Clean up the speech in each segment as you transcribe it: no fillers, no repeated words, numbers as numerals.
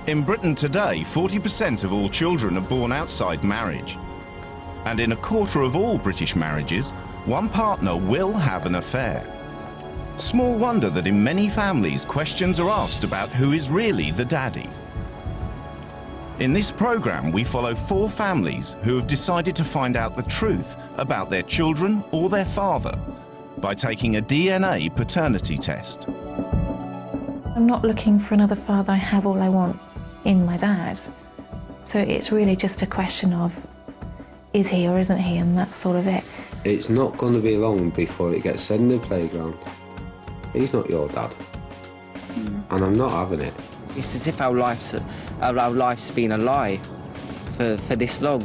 In Britain today, 40% of all children are born outside marriage. And in a quarter of all British marriages, one partner will have an affair. Small wonder that in many families, questions are asked about who is really the daddy. In this programme, we follow 4 families who have decided to find out the truth about their children or their father by taking a DNA paternity test. I'm not looking for another father. I have all I want in my dad. So it's really just a question of, is he or isn't he, and that's sort of it. It's not going to be long before it gets said in the playground. He's not your dad. And I'm not having it. It's as if our life's been a lie for this long.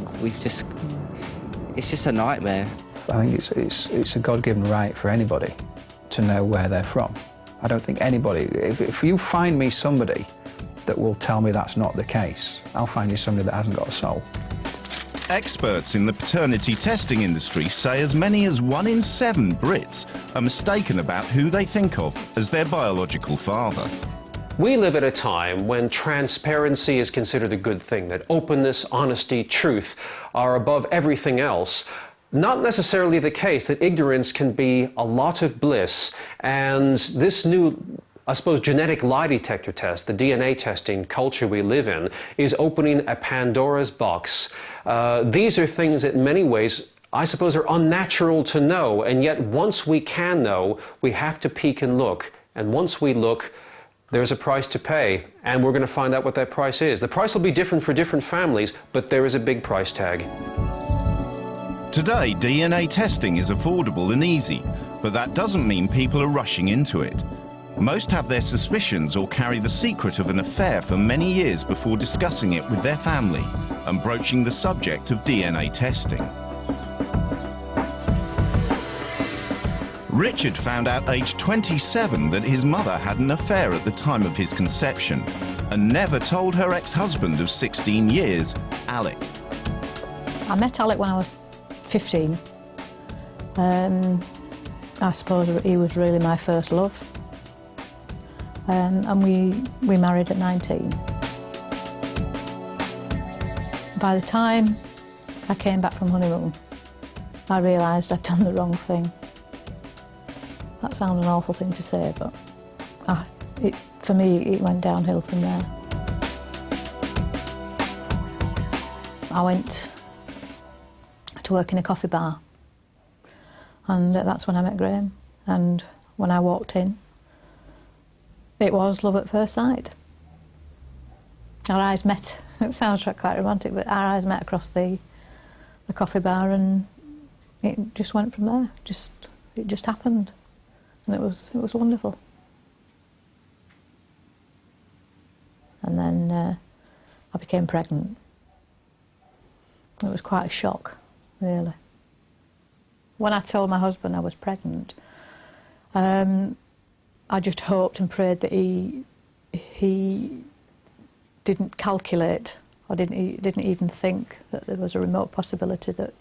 It's just a nightmare. I think it's a God-given right for anybody to know where they're from. I don't think anybody, if you find me somebody that will tell me that's not the case, I'll find you somebody that hasn't got a soul. Experts in the paternity testing industry say as many as 1 in 7 Brits are mistaken about who they think of as their biological father. We live at a time when transparency is considered a good thing, that openness, honesty, truth are above everything else. Not necessarily the case, that ignorance can be a lot of bliss, and this new, I suppose, genetic lie detector test, the DNA testing culture we live in, is opening a Pandora's box. These are things that in many ways, I suppose, are unnatural to know, and yet once we can know, we have to peek and look, and once we look, there's a price to pay, and we're going to find out what that price is. The price will be different for different families, but there is a big price tag. Today, DNA testing is affordable and easy, but that doesn't mean people are rushing into it. Most have their suspicions or carry the secret of an affair for many years before discussing it with their family and broaching the subject of DNA testing. Richard found out aged 27 that his mother had an affair at the time of his conception and never told her ex-husband of 16 years, Alec. I met Alec when I was 15. I suppose he was really my first love. And we married at 19. By the time I came back from honeymoon, I realised I'd done the wrong thing. That sounds an awful thing to say, but for me, it went downhill from there. I went to work in a coffee bar, and that's when I met Graham. And when I walked in, it was love at first sight. Our eyes met. It sounds quite romantic, but our eyes met across the coffee bar, and it just went from there. It just happened, and it was wonderful. And then I became pregnant. It was quite a shock, really. When I told my husband I was pregnant, I just hoped and prayed that he didn't calculate, or didn't even think that there was a remote possibility that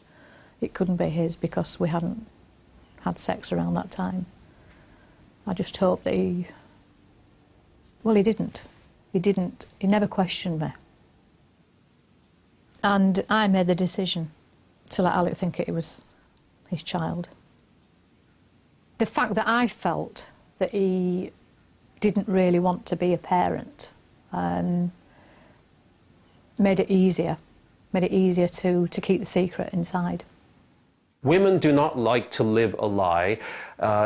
it couldn't be his, because we hadn't had sex around that time. I just hoped that he didn't. He never questioned me. And I made the decision to let Alec think it was his child. The fact that I felt that he didn't really want to be a parent made it easier to keep the secret inside. Women do not like to live a lie.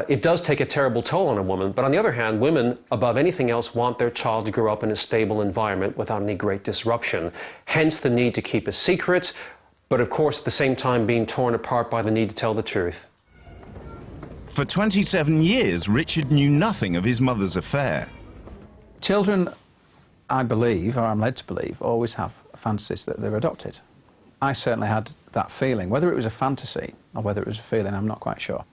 It does take a terrible toll on a woman, but on the other hand, women, above anything else, want their child to grow up in a stable environment without any great disruption. Hence the need to keep a secret, but of course at the same time being torn apart by the need to tell the truth. For 27 years, Richard knew nothing of his mother's affair. Children, I believe, or I'm led to believe, always have fantasies that they're adopted. I certainly had that feeling. Whether it was a fantasy or whether it was a feeling, I'm not quite sure.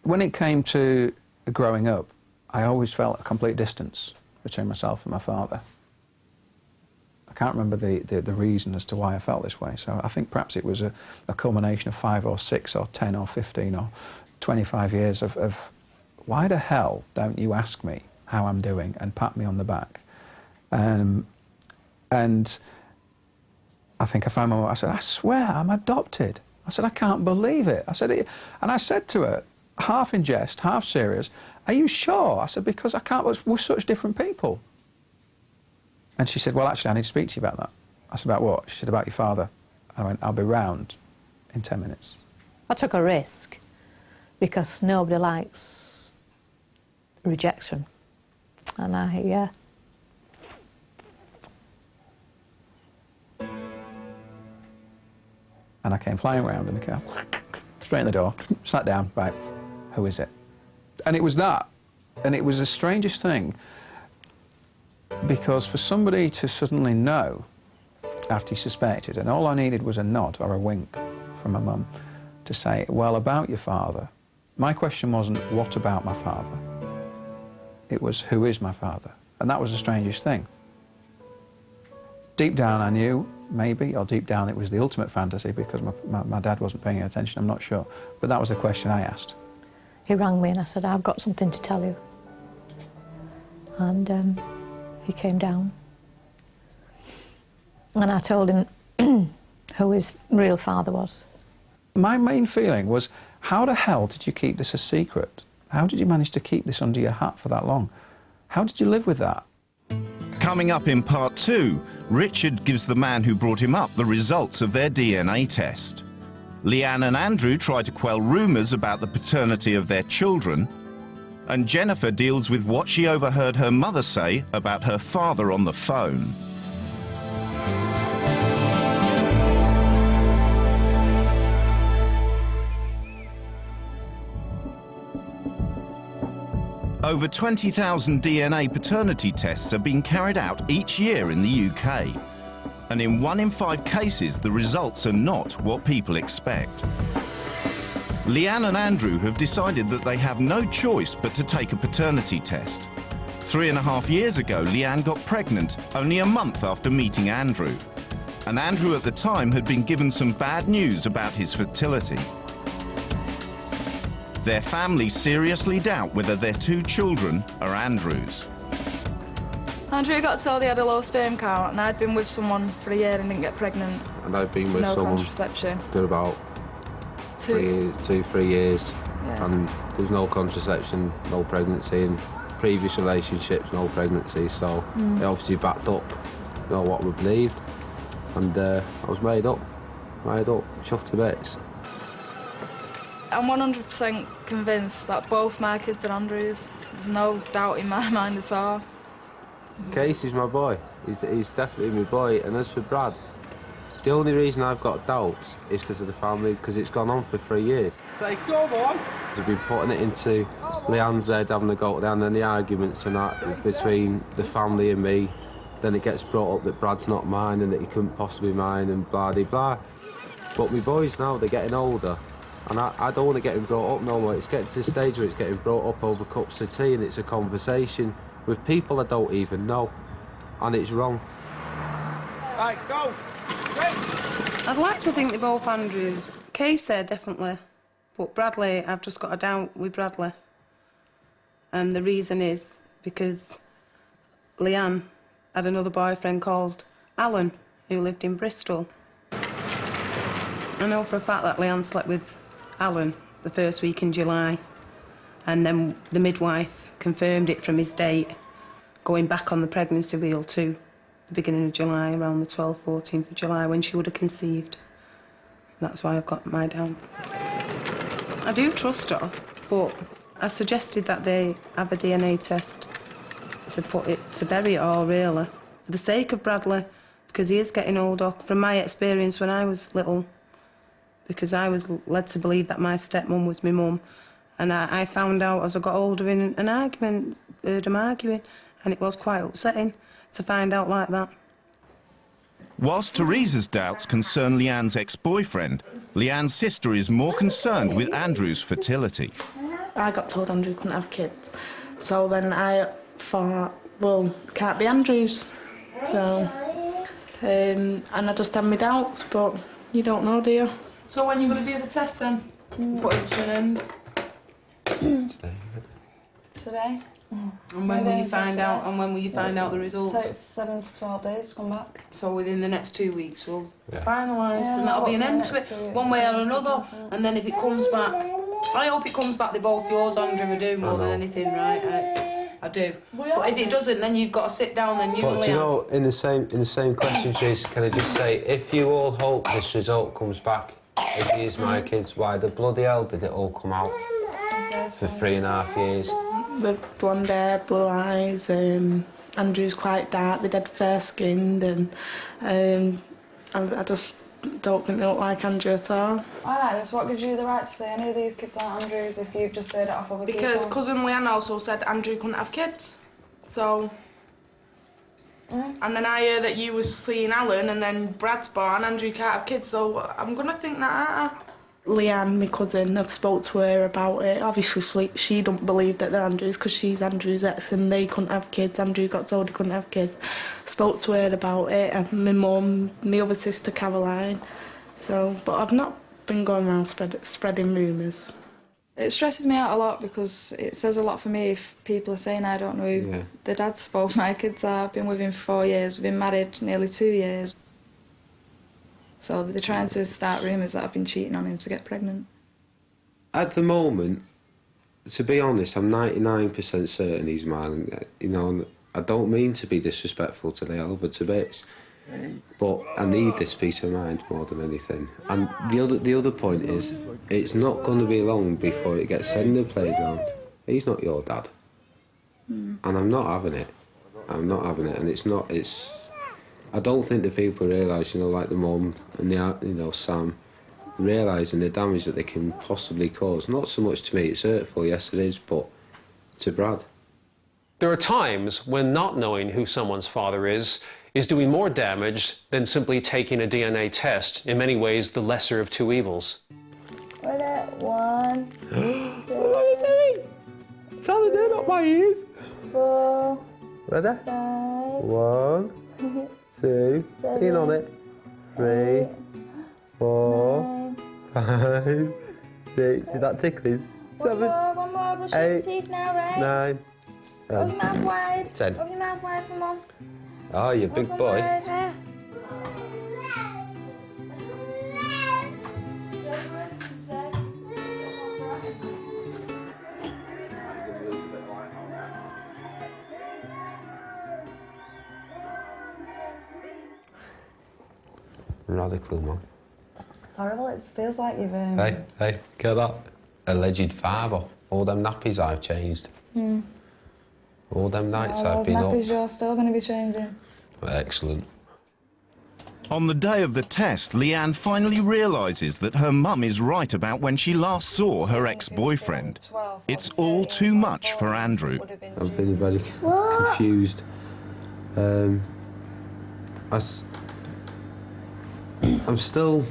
When it came to growing up, I always felt a complete distance between myself and my father. I can't remember the reason as to why I felt this way, so I think perhaps it was a culmination of 5 or 6 or 10 or 15 or 25 years of why the hell don't you ask me how I'm doing and pat me on the back? And I think I found my mum. I said, I swear I'm adopted. I said, I can't believe it. I said, and I said to her, half in jest, half serious, are you sure? I said, because I can't, we're such different people. And she said, well, actually, I need to speak to you about that. I said, about what? She said, about your father. I went, I'll be round in 10 minutes. I took a risk because nobody likes rejection. And yeah. And I came flying around in the car, straight in the door, sat down, right, who is it? And it was that. And it was the strangest thing, because for somebody to suddenly know after you suspected, and all I needed was a nod or a wink from my mum to say, well, about your father. My question wasn't, what about my father? It was, who is my father? And that was the strangest thing. Deep down I knew, maybe, or deep down it was the ultimate fantasy because my dad wasn't paying attention, I'm not sure. But that was the question I asked. He rang me and I said, I've got something to tell you. And he came down. And I told him who his real father was. My main feeling was, how the hell did you keep this a secret? How did you manage to keep this under your hat for that long? How did you live with that? Coming up in part 2, Richard gives the man who brought him up the results of their DNA test. Leanne and Andrew try to quell rumours about the paternity of their children. And Jennifer deals with what she overheard her mother say about her father on the phone. Over 20,000 DNA paternity tests are being carried out each year in the UK. And in 1 in 5 cases, the results are not what people expect. Leanne and Andrew have decided that they have no choice but to take a paternity test. 3.5 years ago, Leanne got pregnant only a month after meeting Andrew. And Andrew at the time had been given some bad news about his fertility. Their family seriously doubt whether their 2 children are Andrew's. Andrew got told he had a low sperm count, and I'd been with someone for a year and didn't get pregnant. And I've been with no someone contraception. for about 3 years, Yeah. and there was no contraception, no pregnancy, and previous relationships, no pregnancy, so it obviously backed up, you know, what we believed, and I was made up, chuffed to bits. I'm 100% convinced that both my kids are Andrew's. There's no doubt in my mind at all. Casey's my boy. He's definitely my boy. And as for Brad, the only reason I've got doubts is because of the family, because it's gone on for 3 years. Say, come on! They've been putting it into Leanne's head, having a go at Leanne, and the arguments and that between the family and me. Then it gets brought up that Brad's not mine and that he couldn't possibly be mine and blah-de-blah. But my boys now, they're getting older. And I don't want to get him brought up no more. It's getting to the stage where it's getting brought up over cups of tea and it's a conversation with people I don't even know. And it's wrong. Right, go! I'd like to think they're both Andrews. Casey, definitely. But Bradley, I've just got a doubt with Bradley. And the reason is because Leanne had another boyfriend called Alan, who lived in Bristol. I know for a fact that Leanne slept with Alan the first week in July, and then the midwife confirmed it from his date, going back on the pregnancy wheel to the beginning of July, around the 12th, 14th of July, when she would have conceived. That's why I've got my doubt. I do trust her, but I suggested that they have a DNA test to bury it all, really, for the sake of Bradley, because he is getting older. From my experience when I was little, because I was led to believe that my stepmum was my mum. And I found out as I got older in an argument, heard them arguing, and it was quite upsetting to find out like that. Whilst Teresa's doubts concern Leanne's ex-boyfriend, Leanne's sister is more concerned with Andrew's fertility. I got told Andrew couldn't have kids, so then I thought, well, it can't be Andrew's. So, and I just had my doubts, but you don't know, do you? So when are you going to do the test then? Put it to an end. Today. And when will you find out? And when will you find out the results? So it's 7 to 12 days to come back. So within the next 2 weeks we'll Yeah. finalise, and that'll be an end to it, one way or another. And then if it comes back, I hope it comes back they're both yours, Andrew. I do more than anything, right? I do. But if it doesn't, then you've got to sit down. Then you. But do you know, in the same question, Chase, can I just say, if you all hope this result comes back, if he is my kids, why the bloody hell did it all come out for 3.5 years? The blonde hair, blue eyes, Andrew's quite dark, they're dead fair-skinned, and I just don't think they look like Andrew at all. Alright, so what gives you the right to say any of these kids aren't Andrew's if you've just said it off other people? Because cousin Leanne also said Andrew couldn't have kids, so... And then I hear that you was seeing Alan, and then Brad's born, Andrew can't have kids, so I'm gonna think that, aren't I? Leanne, my cousin, I've spoke to her about it. Obviously, she don't believe that they're Andrew's because she's Andrew's ex and they couldn't have kids. Andrew got told he couldn't have kids. Spoke to her about it, and my mum, my other sister Caroline. So, but I've not been going around spreading rumours. It stresses me out a lot because it says a lot for me if people are saying I don't know who the dads of both my kids are. I've been with him for 4 years, we've been married nearly 2 years. So they're trying to start rumours that I've been cheating on him to get pregnant. At the moment, to be honest, I'm 99% certain he's mine. You know, I don't mean to be disrespectful today, I love her to bits. But I need this peace of mind more than anything. And the other point is, it's not going to be long before it gets said in the playground, he's not your dad. And I'm not having it. I'm not having it, and I don't think the people realise, you know, like the mum and Sam, realising the damage that they can possibly cause. Not so much to me, it's hurtful, yes it is, but to Brad. There are times when not knowing who someone's father is doing more damage than simply taking a DNA test. In many ways, the lesser of two evils. Ready? 1, 2, What are you doing? Sam, they're not my ears. 4, Ready? 5, 1, 2, in on it. 3, 4, 5, 6. Is that tickling? 7, one more, brush your teeth now, right? 9, 10. Open your mouth wide. 10. Open your mouth wide for Mum. Oh, you big boy. Radical, Mum. It's horrible, it feels like you've... Hey, get that. Alleged father. All them nappies I've changed. All them nights I've been up. You're still going to be changing. Excellent. On the day of the test, Leanne finally realises that her mum is right about when she last saw her ex-boyfriend. It's all too much for Andrew. I'm feeling very confused. I'm still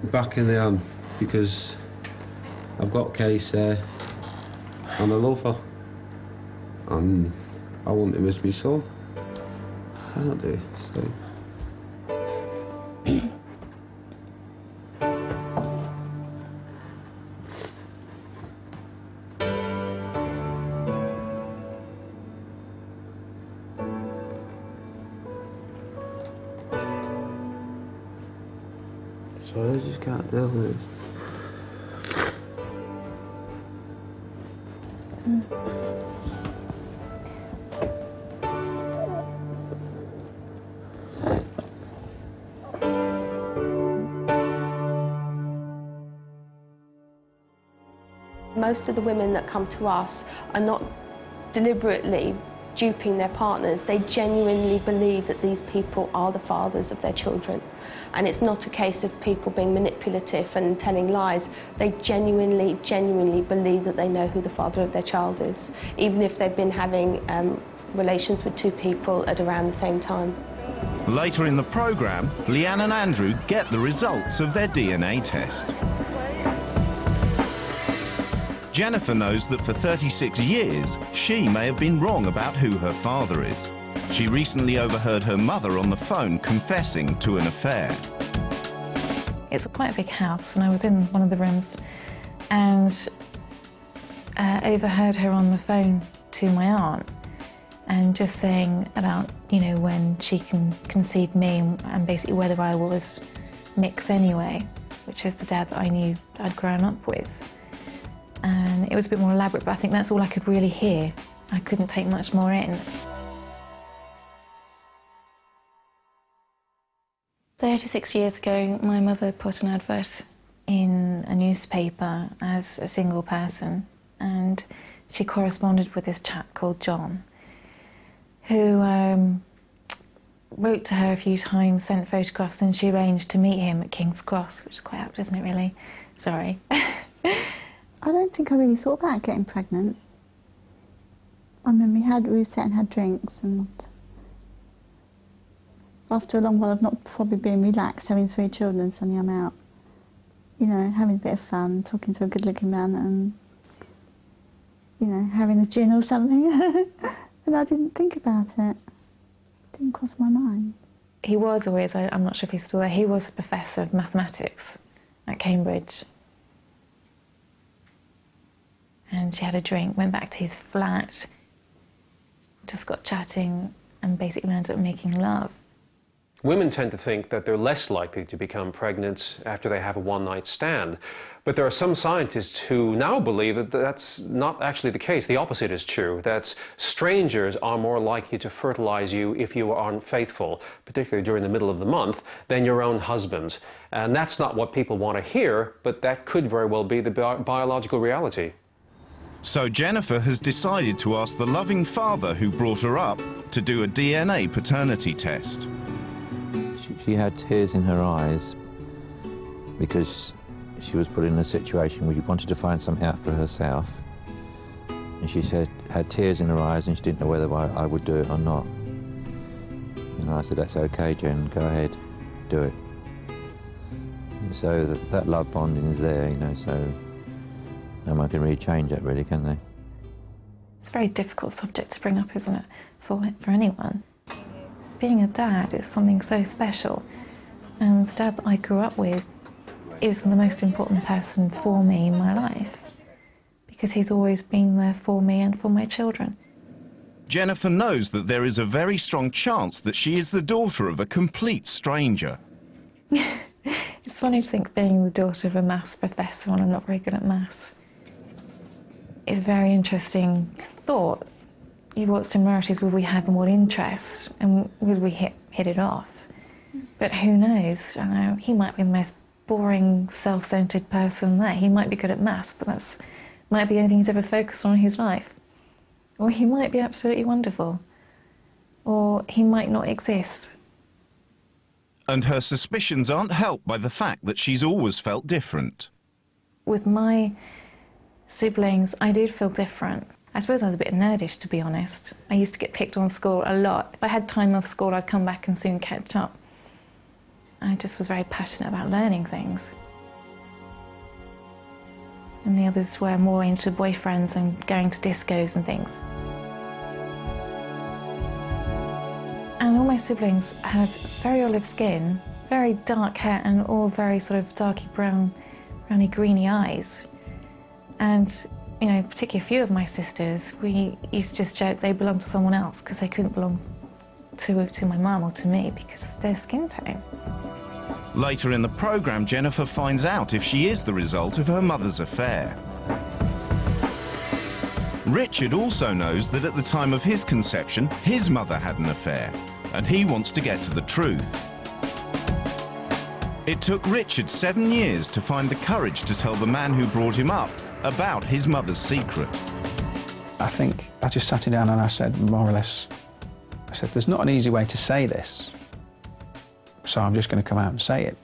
back in the hand because I've got Case there and I love her. And I want him as my son. I don't do, so. Sorry, I just can't deal with this. Most of the women that come to us are not deliberately duping their partners. They genuinely believe that these people are the fathers of their children. And it's not a case of people being manipulative and telling lies. They genuinely believe that they know who the father of their child is, even if they've been having relations with two people at around the same time. Later in the programme, Leanne and Andrew get the results of their DNA test. Jennifer knows that for 36 years, she may have been wrong about who her father is. She recently overheard her mother on the phone confessing to an affair. It's quite a big house, and I was in one of the rooms and overheard her on the phone to my aunt and just saying about, you know, when she can conceive me and basically whether I was mixed anyway, which is the dad that I knew I'd grown up with. And it was a bit more elaborate, but I think that's all I could really hear. I couldn't take much more in. 36 years ago, my mother put an advert in a newspaper as a single person, and she corresponded with this chap called John, who wrote to her a few times, sent photographs, and she arranged to meet him at King's Cross, which is quite apt, isn't it, really? Sorry. I don't think I really thought about getting pregnant. I mean, we sat and had drinks, and after a long while of not probably being relaxed, having 3 children, suddenly I'm out, you know, having a bit of fun, talking to a good-looking man, and, you know, having a gin or something. And I didn't think about it. It didn't cross my mind. He was always, I'm not sure if he's still there, he was a professor of mathematics at Cambridge. And she had a drink, went back to his flat, just got chatting, and basically ended up making love. Women tend to think that they're less likely to become pregnant after they have a one-night stand. But there are some scientists who now believe that that's not actually the case. The opposite is true, that strangers are more likely to fertilize you if you are unfaithful, particularly during the middle of the month, than your own husband. And that's not what people want to hear, but that could very well be the biological reality. So Jennifer has decided to ask the loving father who brought her up to do a DNA paternity test. She had tears in her eyes because she was put in a situation where she wanted to find something out for herself. And she had tears in her eyes and she didn't know whether I would do it or not. And I said, that's okay, Jen, go ahead, do it. And so that love bonding is there, you know, so no one can really change that, really, can they? It's a very difficult subject to bring up, isn't it, for anyone. Being a dad is something so special, and the dad that I grew up with is the most important person for me in my life, because he's always been there for me and for my children. Jennifer knows that there is a very strong chance that she is the daughter of a complete stranger. It's funny to think being the daughter of a maths professor when I'm not very good at maths. It's a very interesting thought. What similarities would we have and what interests, and would we hit it off? But who knows? I know he might be the most boring, self-centered person there. He might be good at maths, but that might be anything he's ever focused on in his life. Or he might be absolutely wonderful. Or he might not exist. And her suspicions aren't helped by the fact that she's always felt different. With my siblings, I did feel different. I suppose I was a bit nerdish, to be honest. I used to get picked on school a lot. If I had time off school, I'd come back and soon catch up. I just was very passionate about learning things. And the others were more into boyfriends and going to discos and things. And all my siblings had very olive skin, very dark hair, and all very sort of darky brown, browny greeny eyes. And you know, particularly a few of my sisters, we used to just joke they belonged to someone else because they couldn't belong to my mum or to me because of their skin tone. Later in the programme, Jennifer finds out if she is the result of her mother's affair. Richard also knows that at the time of his conception, his mother had an affair, and he wants to get to the truth. It took Richard 7 years to find the courage to tell the man who brought him up about his mother's secret. I think I just sat him down and I said, more or less, I said, there's not an easy way to say this, so I'm just going to come out and say it.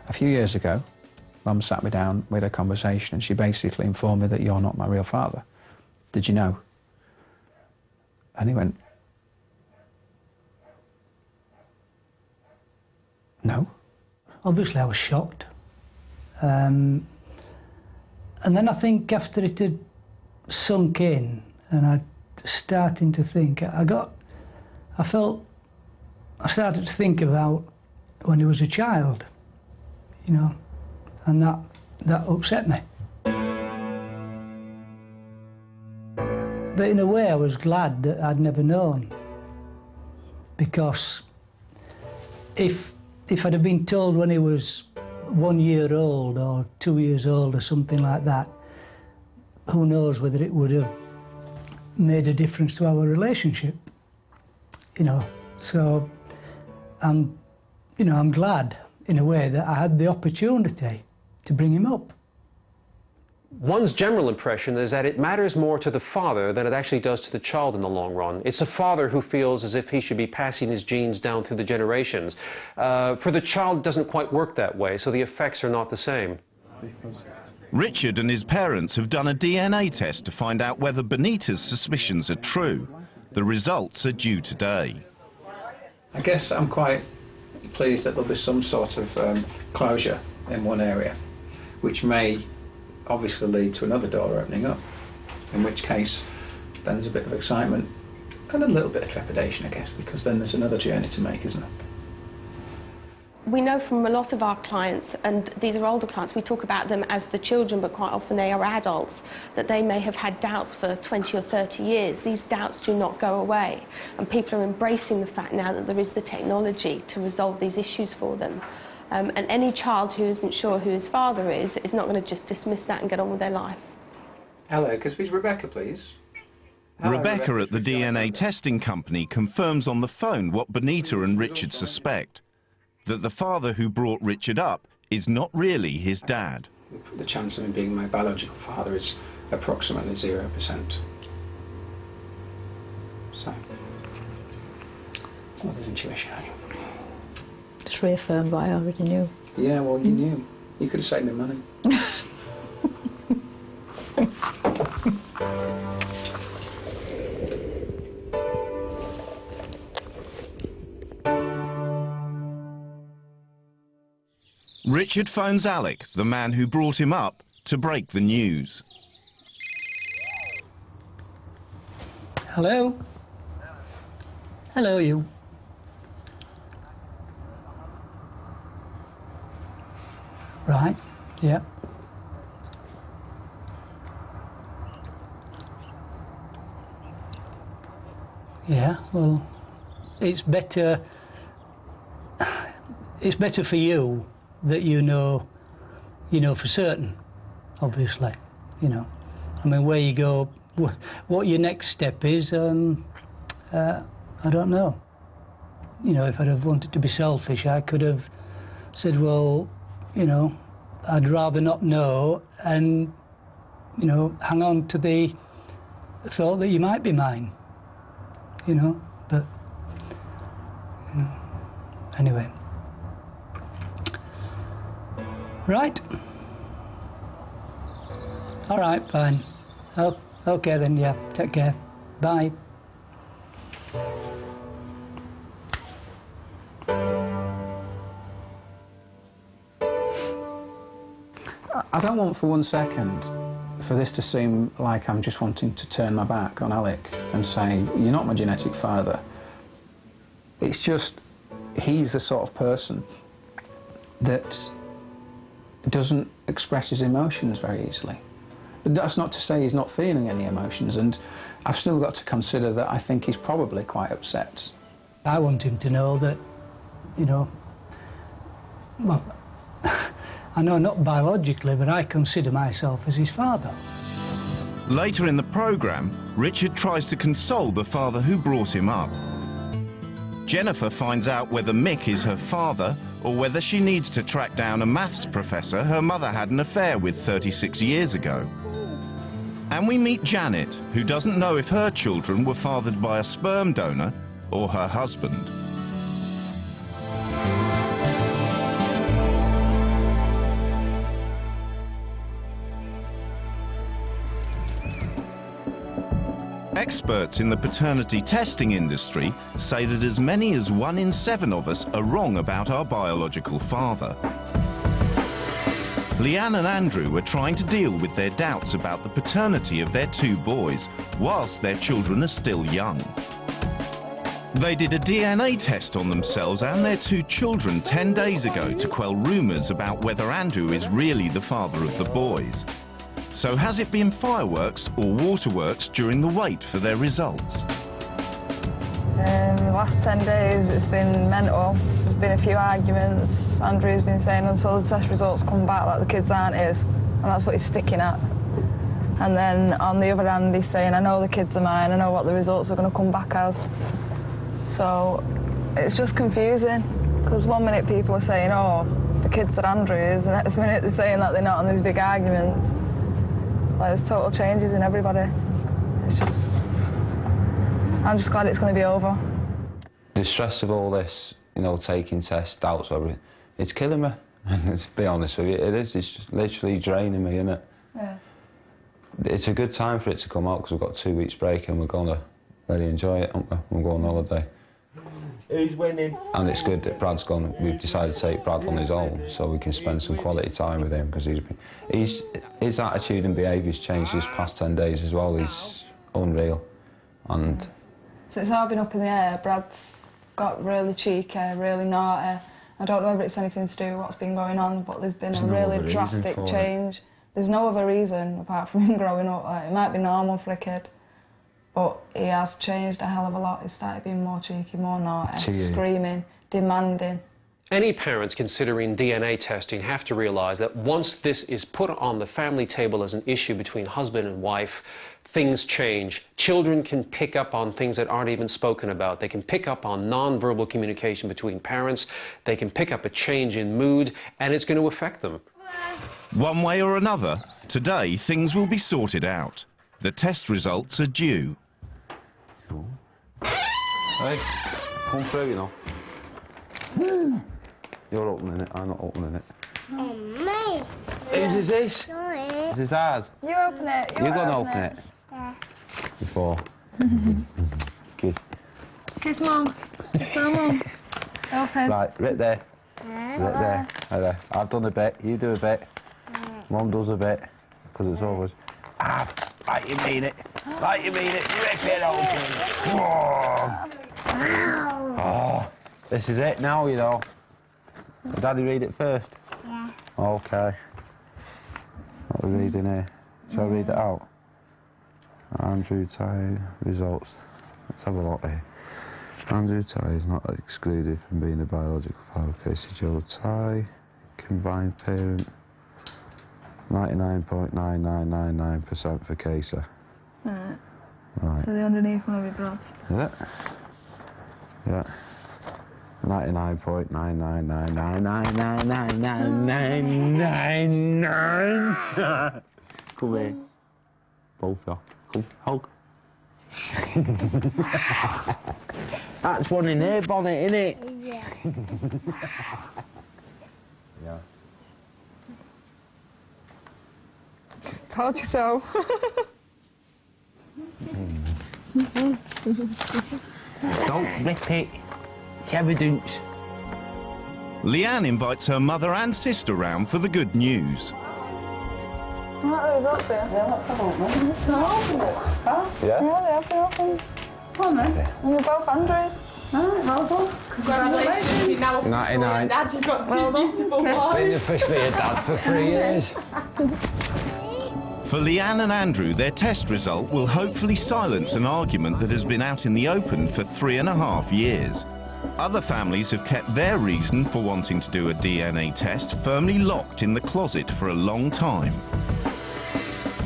A few years ago, Mum sat me down, we had a conversation, and she basically informed me that you're not my real father. Did you know? And he went, no. Obviously I was shocked. And then I think after it had sunk in and I starting to think, I started to think about when he was a child, you know, and that upset me. But in a way, I was glad that I'd never known, because if I'd have been told when he was 1 year old or 2 years old or something like that, who knows whether it would have made a difference to our relationship, you know. So I'm glad in a way that I had the opportunity to bring him up. One's general impression is that it matters more to the father than it actually does to the child in the long run. It's the father who feels as if he should be passing his genes down through the generations. For the child, it doesn't quite work that way, so the effects are not the same. Richard and his parents have done a DNA test to find out whether Benita's suspicions are true. The results are due today. I guess I'm quite pleased that there'll be some sort of closure in one area, which may obviously lead to another door opening up, in which case then there's a bit of excitement and a little bit of trepidation, I guess, because then there's another journey to make, isn't it? We know from a lot of our clients, and these are older clients, we talk about them as the children, but quite often they are adults, that they may have had doubts for 20 or 30 years. These doubts do not go away, and people are embracing the fact now that there is the technology to resolve these issues for them. And any child who isn't sure who his father is not going to just dismiss that and get on with their life. Hello, could I speak to Rebecca, please? Hello, Rebecca at the DNA testing company confirms on the phone what Benita and Richard suspect, that the father who brought Richard up is not really his dad. The chance of him being my biological father is approximately 0%. So, well, there's intuition, are you? Just reaffirmed what I already knew. Yeah, well, you knew. You could have saved me money. Richard phones Alec, the man who brought him up, to break the news. Hello? Hello, you. Right, yeah. Yeah, well, it's better for you that you know for certain, obviously, you know. I mean, where you go, what your next step is, I don't know. You know, if I'd have wanted to be selfish, I could have said, well, you know, I'd rather not know and, you know, hang on to the thought that you might be mine, you know, but, you know, anyway. Right. All right, fine. Oh, okay then, yeah, take care. Bye. I don't want for 1 second for this to seem like I'm just wanting to turn my back on Alec and say, you're not my genetic father. It's just, he's the sort of person that doesn't express his emotions very easily. But that's not to say he's not feeling any emotions, and I've still got to consider that I think he's probably quite upset. I want him to know that, you know, well, I know not biologically, but I consider myself as his father. Later in the programme, Richard tries to console the father who brought him up. Jennifer finds out whether Mick is her father or whether she needs to track down a maths professor her mother had an affair with 36 years ago. And we meet Janet, who doesn't know if her children were fathered by a sperm donor or her husband. Experts in the paternity testing industry say that as many as 1 in 7 of us are wrong about our biological father. Leanne and Andrew are trying to deal with their doubts about the paternity of their 2 boys, whilst their children are still young. They did a DNA test on themselves and their 2 children 10 days ago to quell rumours about whether Andrew is really the father of the boys. So has it been fireworks or waterworks during the wait for their results? The last 10 days it's been mental. There's been a few arguments. Andrew's been saying until the test results come back that the kids aren't his, and that's what he's sticking at. And then on the other hand he's saying, I know the kids are mine, I know what the results are going to come back as. So it's just confusing, because one minute people are saying, oh, the kids are Andrew's, and the next minute they're saying that they're not on these big arguments. Like, there's total changes in everybody. It's just... I'm just glad it's going to be over. The stress of all this, you know, taking tests, doubts over it, it's killing me. To be honest with you, it is. It's just literally draining me, isn't it? Yeah. It's a good time for it to come out because we've got 2 weeks break and we're going to really enjoy it, aren't we? We're going on holiday. Who's winning? And it's good that Brad's gone. We've decided to take Brad on his own so we can spend some quality time with him, because his attitude and behaviour's changed these past 10 days as well. He's unreal. And since I've been up in the air, Brad's got really cheeky, really naughty. I don't know if it's anything to do with what's been going on, but there's been a really drastic change. There's no other reason apart from him growing up. Like, it might be normal for a kid, but he has changed a hell of a lot. He started being more cheeky, more naughty, screaming, demanding. Any parents considering DNA testing have to realise that once this is put on the family table as an issue between husband and wife, things change. Children can pick up on things that aren't even spoken about. They can pick up on non-verbal communication between parents. They can pick up a change in mood, and it's going to affect them. One way or another, today things will be sorted out. The test results are due. Hey, come through, you know. You're opening it, I'm not opening it. Oh, me. Whose is this? This is ours. You open it. You're going to open it? Yeah. Before. Kiss. Kiss Mum. Kiss my Mum. Open. Right, right there. Right there. Right there. I've done a bit, you do a bit. Mum does a bit, because it's always... Ah, like you mean it. Like you mean it. Rip it open. Oh, this is it now, you know. Daddy read it first? Yeah. OK. What are we reading here? Shall I read it out? Andrew Ty results. Let's have a look here. Andrew Ty is not excluded from being a biological father of Casey Joe Ty. Combined parent. 99.9999% for Casey. Right. Right. So the underneath one will be Brad's. Yeah. Yeah. 99.9999999999. Come here. Both of you. Come, hug. That's one in her bonnet, innit? Yeah. Yeah. Told you so. Don't rip it. It's evidence. Leanne invites her mother and sister round for the good news. What are the results here? Yeah, let's have a look. Huh? Yeah? Yeah, they have been opened. Come on then. And you're both Andrews. Alright, well done. Congratulations. You're now 99. Dad, you've got two beautiful boys. Been officially a dad for 3 years. For Leanne and Andrew, their test result will hopefully silence an argument that has been out in the open for 3.5 years. Other families have kept their reason for wanting to do a DNA test firmly locked in the closet for a long time.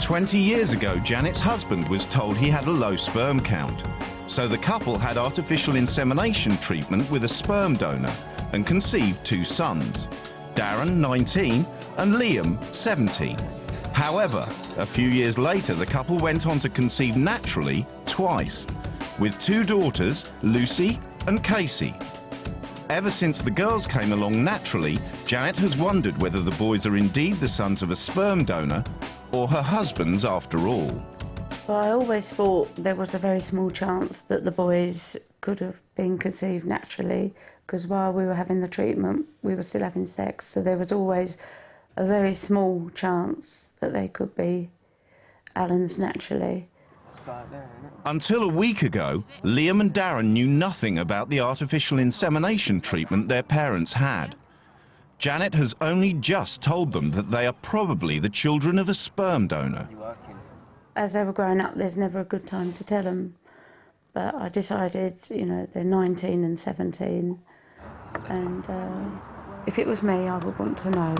20 years ago, Janet's husband was told he had a low sperm count. So the couple had artificial insemination treatment with a sperm donor and conceived 2 sons, Darren, 19, and Liam, 17. However, a few years later, the couple went on to conceive naturally twice, with 2 daughters, Lucy and Casey. Ever since the girls came along naturally, Janet has wondered whether the boys are indeed the sons of a sperm donor or her husband's after all. Well, I always thought there was a very small chance that the boys could have been conceived naturally, because while we were having the treatment, we were still having sex, so there was always a very small chance that they could be Alan's naturally. Until a week ago, Liam and Darren knew nothing about the artificial insemination treatment their parents had. Janet has only just told them that they are probably the children of a sperm donor. As they were growing up, there's never a good time to tell them. But I decided, you know, they're 19 and 17, and if it was me, I would want to know.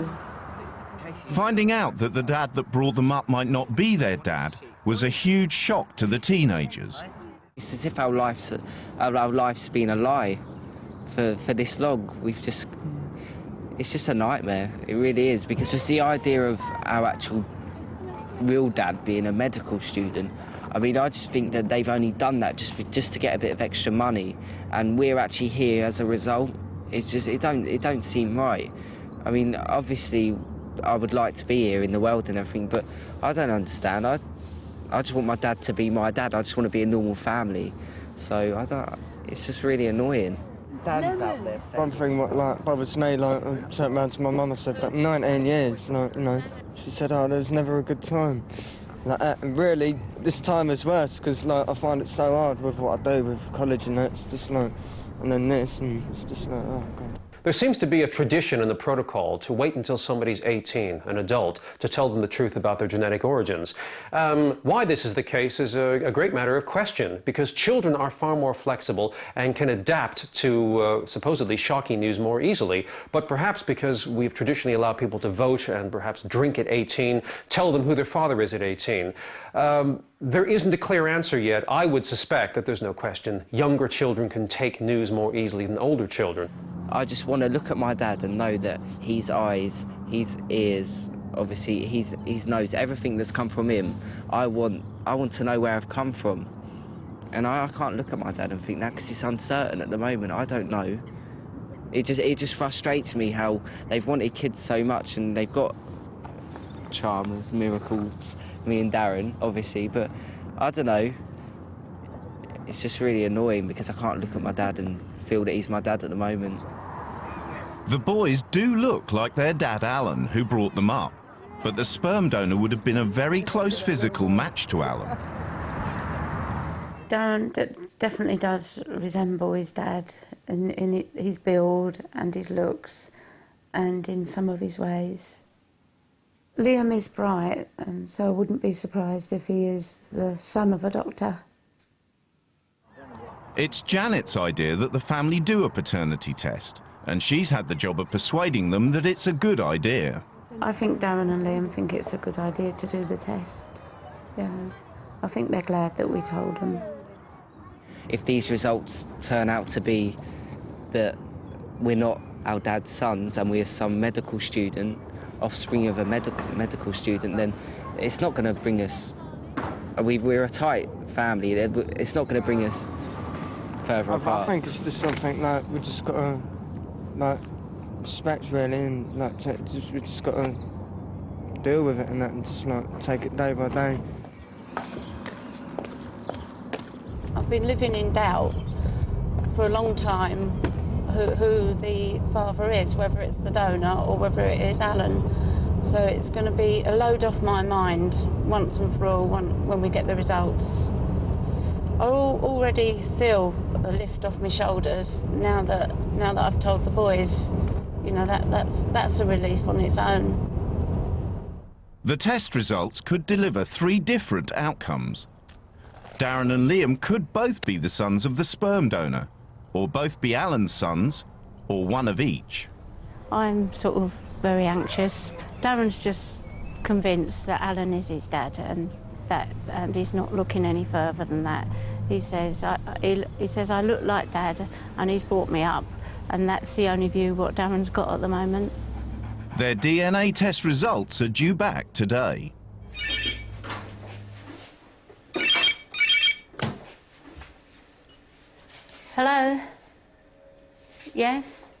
Finding out that the dad that brought them up might not be their dad was a huge shock to the teenagers. It's as if our life's been a lie for this long. It's just a nightmare, it really is, because just the idea of our actual real dad being a medical student, I mean, I just think that they've only done that just to get a bit of extra money, and we're actually here as a result. It's just, it don't seem right. I mean, obviously, I would like to be here in the world and everything, but I don't understand. I just want my dad to be my dad. I just want to be a normal family. So it's just really annoying. Dad's out there. One thing what bothers me, I turned around to my mum, I said, but 19 years, you know, she said, oh, there's never a good time. And really, this time is worse, because I find it so hard with what I do with college and that. It's just and then this, and it's just oh, God. There seems to be a tradition in the protocol to wait until somebody's 18, an adult, to tell them the truth about their genetic origins. Why this is the case is a great matter of question, because children are far more flexible and can adapt to supposedly shocking news more easily, but perhaps because we've traditionally allowed people to vote and perhaps drink at 18, tell them who their father is at 18. There isn't a clear answer yet. I would suspect that there's no question younger children can take news more easily than older children. I just want to look at my dad and know that his eyes, his ears, obviously his nose, everything that's come from him, I want to know where I've come from. And I can't look at my dad and think that, because he's uncertain at the moment. I don't know. It just frustrates me how they've wanted kids so much, and they've got charmers, miracles, me and Darren, obviously, but I don't know. It's just really annoying because I can't look at my dad and feel that he's my dad at the moment. The boys do look like their dad Alan, who brought them up, but the sperm donor would have been a very close physical match to Alan. Darren definitely does resemble his dad in his build and his looks and in some of his ways. Liam is bright, and so I wouldn't be surprised if he is the son of a doctor. It's Janet's idea that the family do a paternity test, and she's had the job of persuading them that it's a good idea. I think Darren and Liam think it's a good idea to do the test. Yeah, I think they're glad that we told them. If these results turn out to be that we're not our dad's sons and we're some medical student, offspring of a medical student, then it's not going to bring us... We're a tight family. It's not going to bring us further apart. I think it's just something we just got to respect, really, and we just got to deal with it and that, and just take it day by day. I've been living in doubt for a long time who the father is, whether it's the donor or whether it is Alan. So it's going to be a load off my mind once and for all when we get the results. I already feel a lift off my shoulders now that I've told the boys. You know, that's a relief on its own. The test results could deliver 3 different outcomes. Darren and Liam could both be the sons of the sperm donor, or both be Alan's sons, or one of each. I'm sort of very anxious. Darren's just convinced that Alan is his dad, and he's not looking any further than that. He says I look like Dad, and he's brought me up, and that's the only view what Darren's got at the moment. Their DNA test results are due back today. Hello? Yes?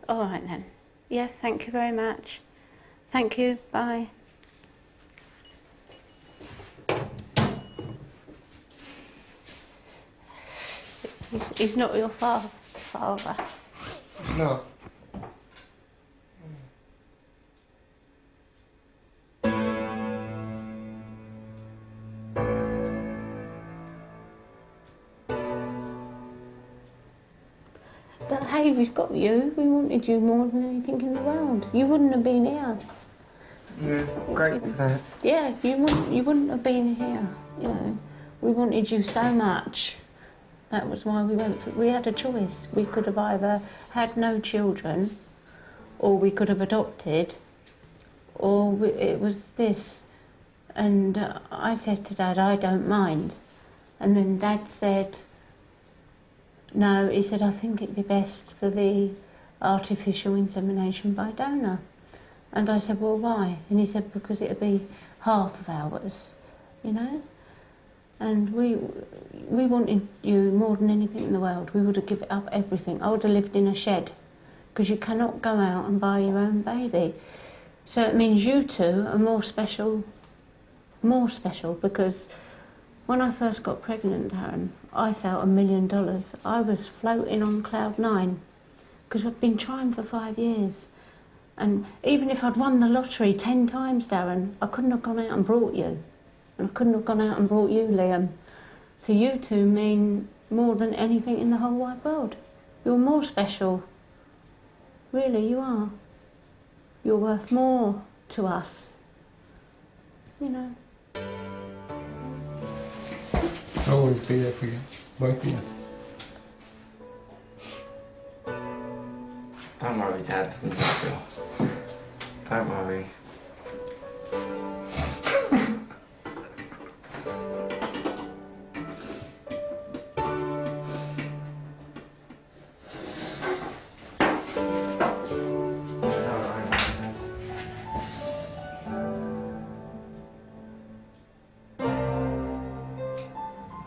All right then. Yeah, thank you very much. Thank you, bye. He's not your father. No. say we've got you. We wanted you more than anything in the world. You wouldn't have been here. Yeah, great for that. Yeah, you wouldn't have been here, you know. We wanted you so much. That was why we went for... We had a choice. We could have either had no children, or we could have adopted, or it was this. And I said to Dad, I don't mind. And then Dad said, no, he said, I think it'd be best for the artificial insemination by donor. And I said, well, why? And he said, because it'd be half of ours, you know? And we wanted you more than anything in the world. We would have given up everything. I would have lived in a shed, because you cannot go out and buy your own baby. So it means you two are more special, because when I first got pregnant, Darren, I felt $1 million. I was floating on cloud 9, because I've been trying for 5 years. And even if I'd won the lottery 10 times, Darren, I couldn't have gone out and brought you. And I couldn't have gone out and brought you, Liam. So you two mean more than anything in the whole wide world. You're more special. Really, you are. You're worth more to us. You know. I'll always be there for you, both of you. Don't worry, Dad. Don't worry.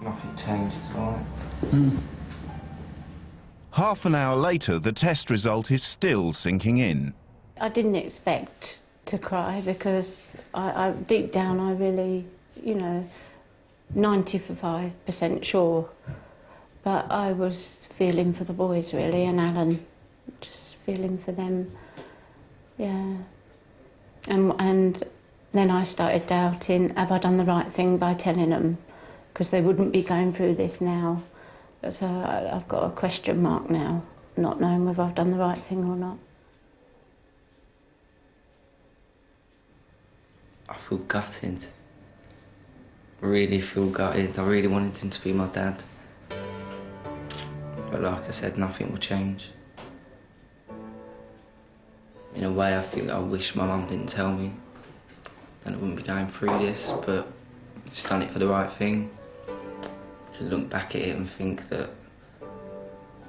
Nothing changes, all right? Half an hour later, the test result is still sinking in. I didn't expect to cry, because I deep down I really, you know, 95% sure. But I was feeling for the boys, really, and Alan, just feeling for them, yeah. And then I started doubting, have I done the right thing by telling them? Because they wouldn't be going through this now. So I've got a question mark now, not knowing whether I've done the right thing or not. I feel gutted. I really feel gutted. I really wanted him to be my dad. But like I said, nothing will change. In a way, I think I wish my mum didn't tell me. Then I wouldn't be going through this, but she's done it for the right thing. I can look back at it and think that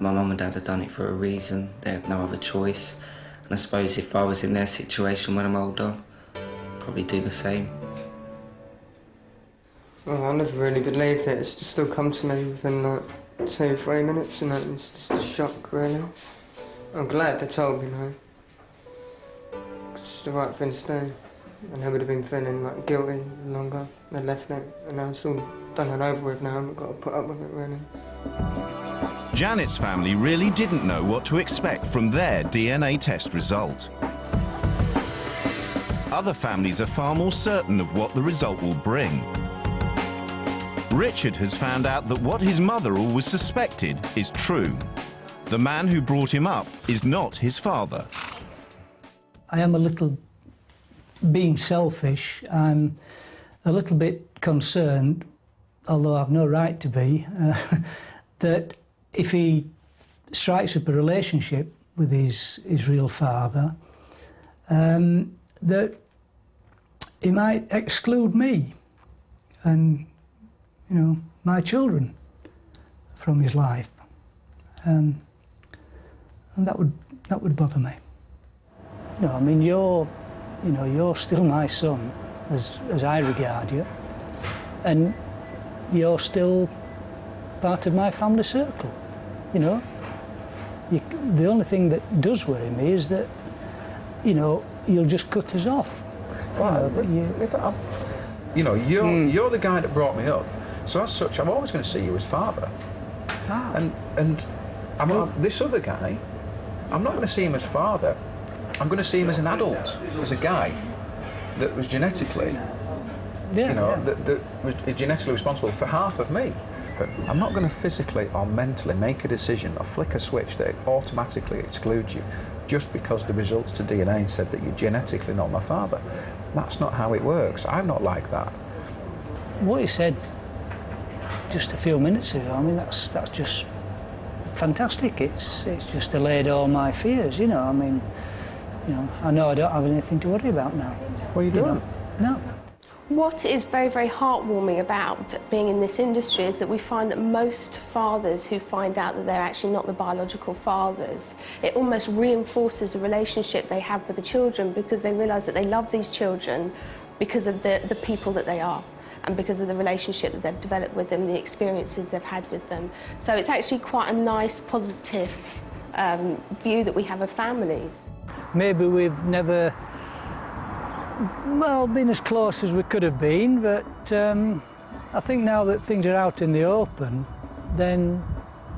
my mum and dad had done it for a reason. They had no other choice. And I suppose if I was in their situation when I'm older, I'd probably do the same. Well, I never really believed it. It's just still come to me within like 2-3 minutes, and it's just a shock, really. I'm glad they told me, though. It's just the right thing to do. And I would have been feeling like guilty longer. They left it, and now it's all done and over with now, and we've got to put up with it, really. Janet's family really didn't know what to expect from their DNA test result. Other families are far more certain of what the result will bring. Richard has found out that what his mother always suspected is true. The man who brought him up is not his father. I am a little, being selfish, I'm a little bit concerned, although I've no right to be, that if he strikes up a relationship with his real father, that he might exclude me and, you know, my children from his life, and that would bother me. No, I mean, you're still my son, as I regard you, and you're still part of my family circle, you know. The only thing that does worry me is that, you know, you'll just cut us off. Well, you're the guy that brought me up, so as such, I'm always going to see you as father. And this other guy, I'm not going to see him as father. I'm going to see him as an adult, as a guy that was genetically, that was genetically responsible for half of me. happen. I'm not going to physically or mentally make a decision or flick a switch that automatically excludes you just because the results to DNA said that you're genetically not my father. That's not how it works. I'm not like that. What he said just a few minutes ago, I mean, that's just fantastic. It's just allayed all my fears, you know. I mean, you know I don't have anything to worry about now. Well, you don't? No. What is very, very heartwarming about being in this industry is that we find that most fathers who find out that they're actually not the biological fathers, it almost reinforces the relationship they have with the children, because they realise that they love these children because of the people that they are, and because of the relationship that they've developed with them, the experiences they've had with them. So it's actually quite a nice, positive view that we have of families. Maybe we've never, well, been as close as we could have been, but I think now that things are out in the open, then,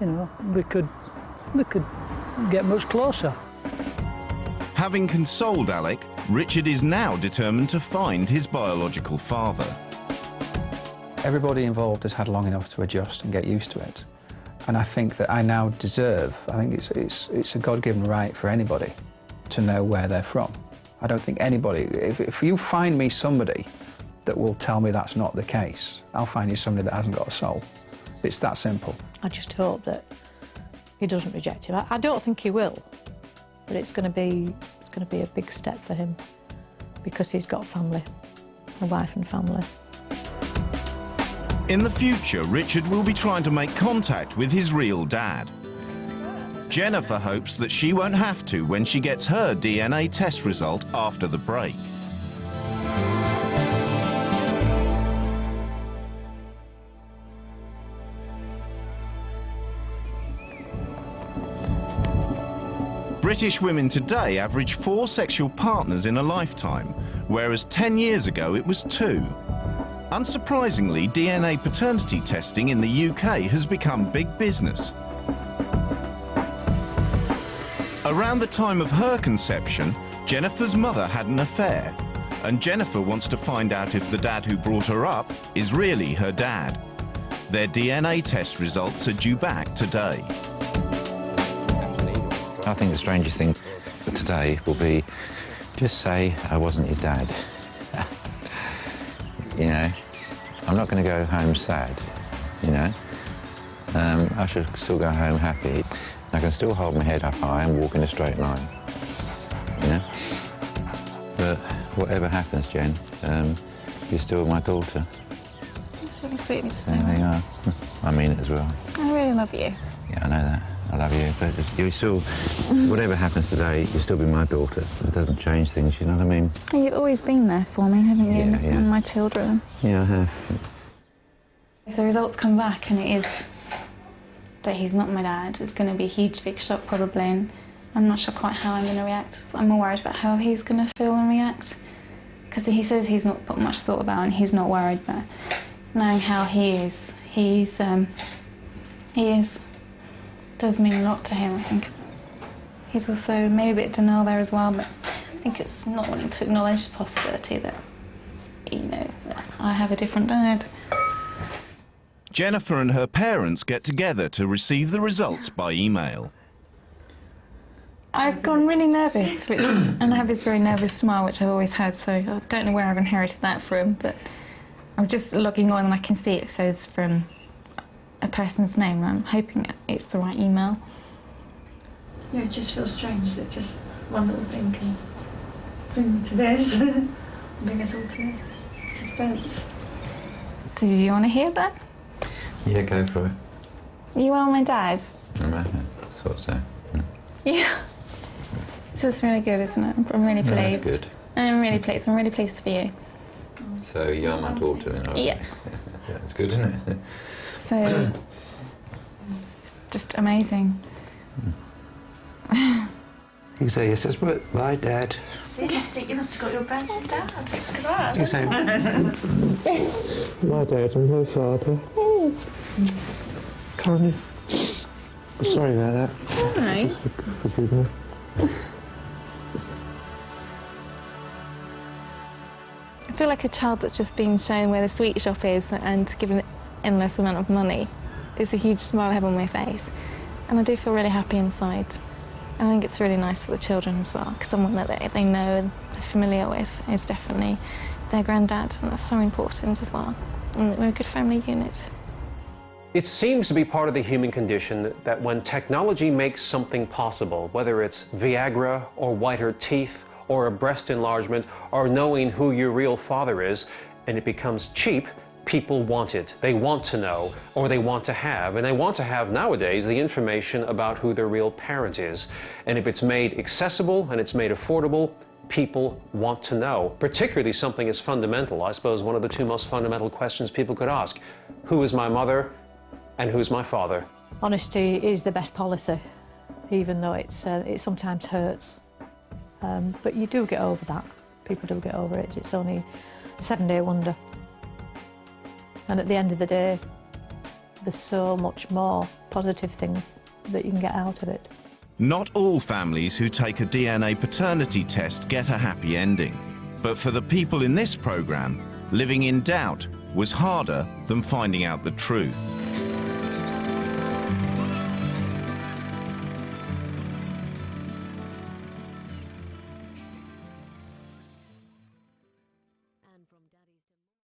you know, we could get much closer. Having consoled Alec, Richard is now determined to find his biological father. Everybody involved has had long enough to adjust and get used to it. And I think that I now deserve, I think it's a God-given right for anybody to know where they're from. I don't think anybody, if you find me somebody that will tell me that's not the case, I'll find you somebody that hasn't got a soul. It's that simple. I just hope that he doesn't reject him. I don't think he will, but it's going to be a big step for him, because he's got family, a wife and family. In the future, Richard will be trying to make contact with his real dad. Jennifer hopes that she won't have to when she gets her DNA test result after the break. British women today average 4 sexual partners in a lifetime, whereas 10 years ago it was 2. Unsurprisingly, DNA paternity testing in the UK has become big business. Around the time of her conception, Jennifer's mother had an affair, and Jennifer wants to find out if the dad who brought her up is really her dad. Their DNA test results are due back today. I think the strangest thing today will be, just say I wasn't your dad. You know, I'm not going to go home sad, you know. I should still go home happy. I can still hold my head up high and walk in a straight line, you know. But whatever happens, Jen, you're still my daughter. That's really sweet of you to say. There you are. I mean it as well. I really love you. Yeah, I know that. I love you, but you still, whatever happens today, you'll still be my daughter. It doesn't change things, you know what I mean? You've always been there for me, haven't you? Yeah, yeah. And my children. Yeah, I have. If the results come back and it is that he's not my dad, it's going to be a huge big shock probably, and I'm not sure quite how I'm going to react. I'm more worried about how he's going to feel and react, because he says he's not put much thought about it and he's not worried, but knowing how he is, he does mean a lot to him, I think. He's also maybe a bit denial there as well, but I think it's not wanting to acknowledge the possibility that, you know, that I have a different dad. Jennifer and her parents get together to receive the results by email. I've gone really nervous, and I have this very nervous smile, which I've always had, so I don't know where I've inherited that from, but I'm just logging on and I can see it says from a person's name, and I'm hoping it's the right email. Yeah, it just feels strange that just one little thing can bring me to this, bring us all to this suspense. Did you want to hear that? Yeah, go for it. You are my dad. I thought so. Yeah. This is really good, isn't it? I'm really pleased. That's good. I'm really pleased. I'm really pleased for you. So you're my daughter then, right? Yeah. That's good, isn't it? So, it's just amazing. You can say, yes, that's what my dad. You must have got your brand from Dad. You can say, My dad and my father. Can't you? Sorry about that. It's all right. Forgive me. I feel like a child that's just been shown where the sweet shop is and given an endless amount of money. it's a huge smile I have on my face, and I do feel really happy inside. I think it's really nice for the children as well, because someone that they know, they're familiar with, is definitely their granddad, and that's so important as well. And we're a good family unit. It seems to be part of the human condition that when technology makes something possible, whether it's Viagra or whiter teeth or a breast enlargement or knowing who your real father is, and it becomes cheap, people want it. They want to know, or they want to have. And they want to have nowadays the information about who their real parent is. And if it's made accessible and it's made affordable, people want to know. Particularly something as fundamental, I suppose one of the two most fundamental questions people could ask. Who is my mother and who's my father? Honesty is the best policy, even though it sometimes hurts. But you do get over that. People do get over it. It's only a 7-day wonder. And at the end of the day, there's so much more positive things that you can get out of it. Not all families who take a DNA paternity test get a happy ending. But for the people in this programme, living in doubt was harder than finding out the truth.